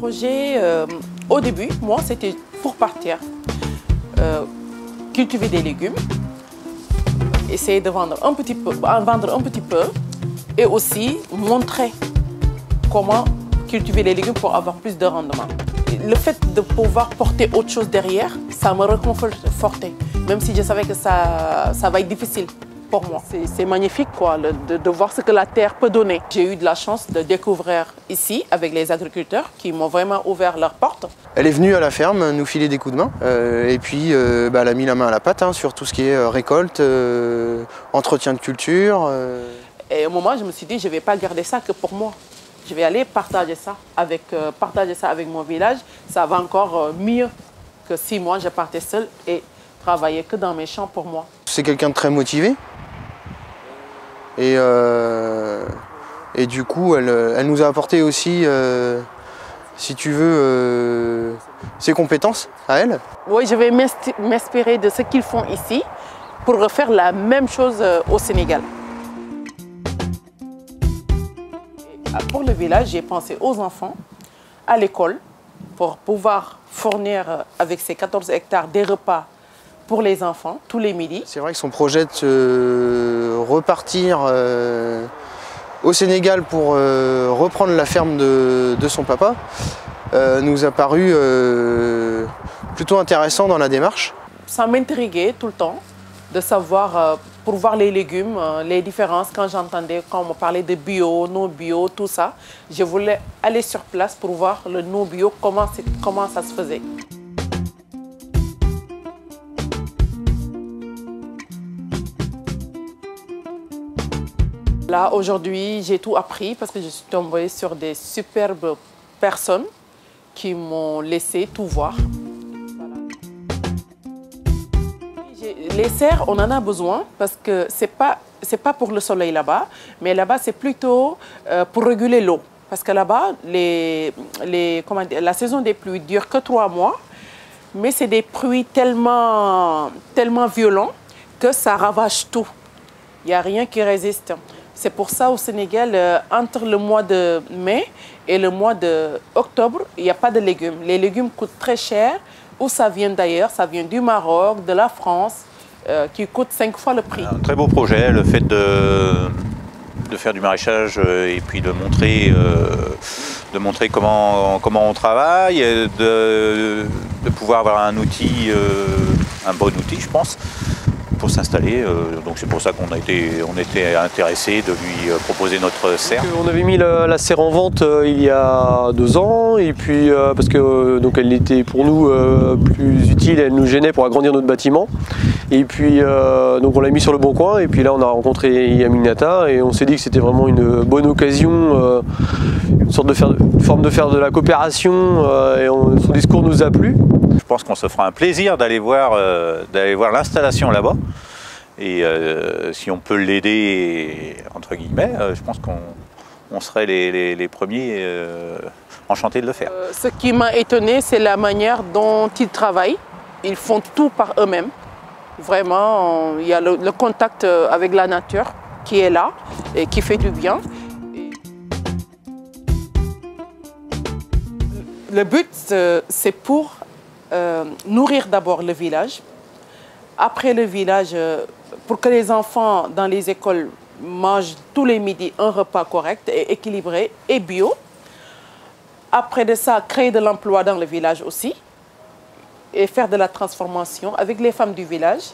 projet, au début, moi, c'était pour partir, cultiver des légumes, essayer de vendre un petit peu, et aussi montrer comment cultiver les légumes pour avoir plus de rendement. Le fait de pouvoir porter autre chose derrière, ça me réconfortait, même si je savais que ça va être difficile pour moi. C'est magnifique quoi, de voir ce que la terre peut donner. J'ai eu de la chance de découvrir ici avec les agriculteurs qui m'ont vraiment ouvert leurs portes. Elle est venue à la ferme nous filer des coups de main et puis elle a mis la main à la pâte sur tout ce qui est récolte, entretien de culture. Et au moment, je me suis dit, je ne vais pas garder ça que pour moi. Je vais aller partager ça avec mon village. Ça va encore mieux que si moi je partais seule et travaillais que dans mes champs pour moi. C'est quelqu'un de très motivé. Et du coup, elle nous a apporté aussi, si tu veux, ses compétences à elle. Oui, je vais m'inspirer de ce qu'ils font ici pour refaire la même chose au Sénégal. Pour le village, j'ai pensé aux enfants, à l'école, pour pouvoir fournir avec ces 14 hectares des repas pour les enfants tous les midis. C'est vrai que son projet de repartir au Sénégal pour reprendre la ferme de son papa nous a paru plutôt intéressant dans la démarche. Ça m'intriguait tout le temps de savoir, pour voir les légumes, les différences. Quand on me parlait de bio, non bio, tout ça, je voulais aller sur place pour voir le non bio, comment ça se faisait. Là, aujourd'hui, j'ai tout appris parce que je suis tombée sur des superbes personnes qui m'ont laissé tout voir. Voilà. Les serres, on en a besoin parce que c'est pas pour le soleil là-bas, mais là-bas, c'est plutôt pour réguler l'eau. Parce que là-bas, la saison des pluies ne dure que 3 mois, mais c'est des pluies tellement violents que ça ravage tout. Il n'y a rien qui résiste. C'est pour ça au Sénégal, entre le mois de mai et le mois d'octobre, il n'y a pas de légumes. Les légumes coûtent très cher. Où ça vient d'ailleurs? Ça vient du Maroc, de la France, qui coûte 5 fois le prix. Un très beau projet, le fait de faire du maraîchage et puis de montrer comment on travaille, de pouvoir avoir un outil, un bon outil je pense, pour s'installer. Donc c'est pour ça qu'on était intéressé de lui proposer notre serre. On avait mis la serre en vente il y a 2 ans et puis parce que donc elle était pour nous plus utile, elle nous gênait pour agrandir notre bâtiment. Et puis donc on l'a mis sur le bon coin et puis là on a rencontré Yaminata et on s'est dit que c'était vraiment une bonne occasion, une forme de faire de la coopération et son discours nous a plu. Je pense qu'on se fera un plaisir d'aller voir l'installation là-bas. Et si on peut l'aider, entre guillemets, je pense qu'on serait les premiers enchantés de le faire. Ce qui m'a étonné, c'est la manière dont ils travaillent. Ils font tout par eux-mêmes. Vraiment, il y a le contact avec la nature qui est là et qui fait du bien. Le but, c'est pour nourrir d'abord le village. Après le village, pour que les enfants dans les écoles mangent tous les midis un repas correct et équilibré et bio. Après de ça, créer de l'emploi dans le village aussi et faire de la transformation avec les femmes du village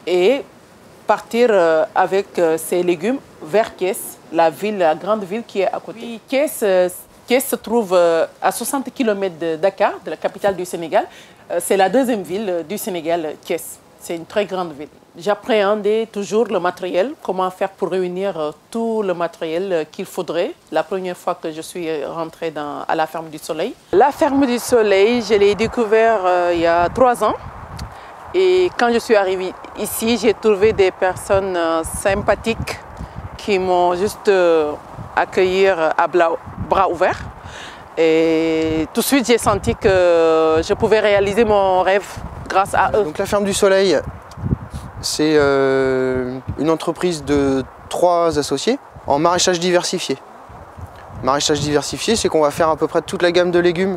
et partir avec ces légumes vers Thiès, la grande ville qui est à côté. Puis, Thiès se trouve à 60 km de Dakar, de la capitale du Sénégal. C'est la 2e ville du Sénégal, Thiès. C'est une très grande ville. J'appréhendais toujours le matériel, comment faire pour réunir tout le matériel qu'il faudrait. La première fois que je suis rentrée à la Ferme du Soleil. La Ferme du Soleil, je l'ai découvert il y a 3 ans. Et quand je suis arrivée ici, j'ai trouvé des personnes sympathiques qui m'ont juste accueilli à bras ouverts. Et tout de suite, j'ai senti que je pouvais réaliser mon rêve grâce à eux. Donc la Ferme du Soleil, c'est une entreprise de 3 associés en maraîchage diversifié. Maraîchage diversifié, c'est qu'on va faire à peu près toute la gamme de légumes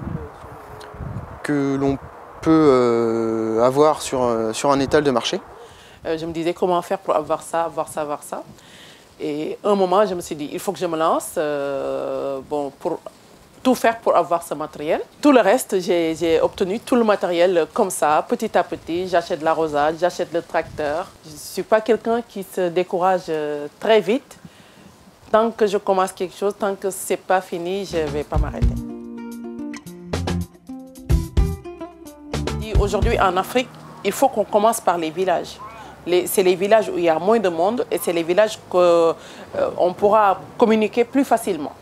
que l'on peut avoir sur un étal de marché. Je me disais comment faire pour avoir ça, avoir ça, avoir ça. Et à un moment, je me suis dit, il faut que je me lance pour tout faire pour avoir ce matériel. Tout le reste, j'ai obtenu tout le matériel comme ça, petit à petit. J'achète l'arrosage, j'achète le tracteur. Je ne suis pas quelqu'un qui se décourage très vite. Tant que je commence quelque chose, tant que ce n'est pas fini, je ne vais pas m'arrêter. Aujourd'hui, en Afrique, il faut qu'on commence par les villages. C'est les villages où il y a moins de monde et c'est les villages qu'on pourra communiquer plus facilement.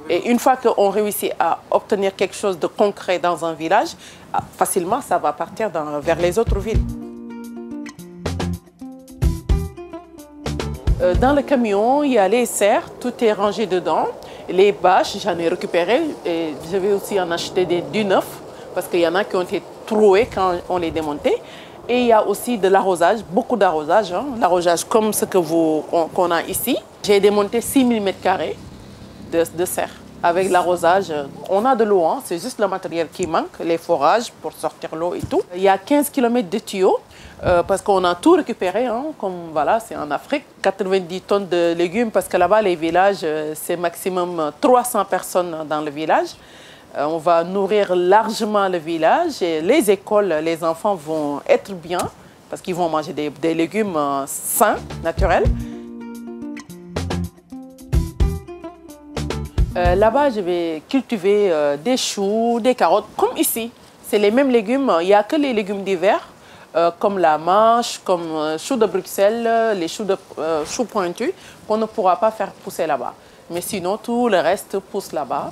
Et une fois qu'on réussit à obtenir quelque chose de concret dans un village, facilement, ça va partir vers les autres villes. Dans le camion, il y a les serres, tout est rangé dedans. Les bâches, j'en ai récupéré et je vais aussi en acheter du neuf parce qu'il y en a qui ont été troués quand on les démontait. Et il y a aussi de l'arrosage, beaucoup d'arrosage, hein, l'arrosage comme ce qu'on a ici. J'ai démonté 6000 m² de serre. Avec l'arrosage, on a de l'eau, hein, c'est juste le matériel qui manque, les forages pour sortir l'eau et tout. Il y a 15 km de tuyaux parce qu'on a tout récupéré, hein, comme voilà, c'est en Afrique. 90 tonnes de légumes parce que là-bas, les villages, c'est maximum 300 personnes dans le village. On va nourrir largement le village et les écoles, les enfants vont être bien parce qu'ils vont manger des légumes sains, naturels. Là-bas, je vais cultiver des choux, des carottes, comme ici. C'est les mêmes légumes, il n'y a que les légumes d'hiver, comme la mâche, comme choux de Bruxelles, les choux pointus, qu'on ne pourra pas faire pousser là-bas. Mais sinon, tout le reste pousse là-bas.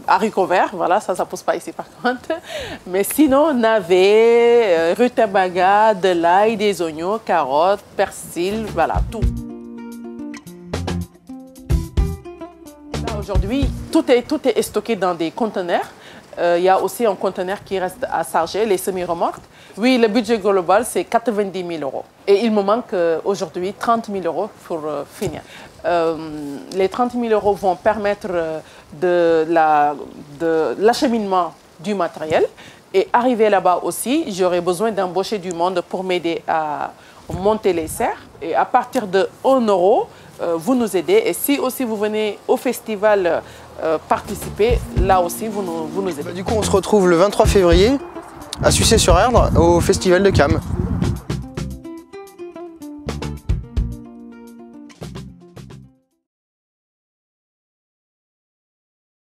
Haricots verts, voilà, ça ne pousse pas ici par contre. Mais sinon, navets, rutabaga, de l'ail, des oignons, carottes, persil, voilà, tout. Aujourd'hui, tout est stocké dans des conteneurs. Il y a aussi un conteneur qui reste à charger, les semi-remorques. Oui, le budget global, c'est 90 000 €. Et il me manque aujourd'hui 30 000 € pour finir. Les 30 000 € vont permettre de l'acheminement du matériel. Et arrivé là-bas aussi, j'aurai besoin d'embaucher du monde pour m'aider à monter les serres. Et à partir de 1 €, vous nous aidez. Et si aussi vous venez au festival participer, là aussi vous nous aidez. Du coup, on se retrouve le 23 février à Sucé-sur-Erdre au festival de Cam.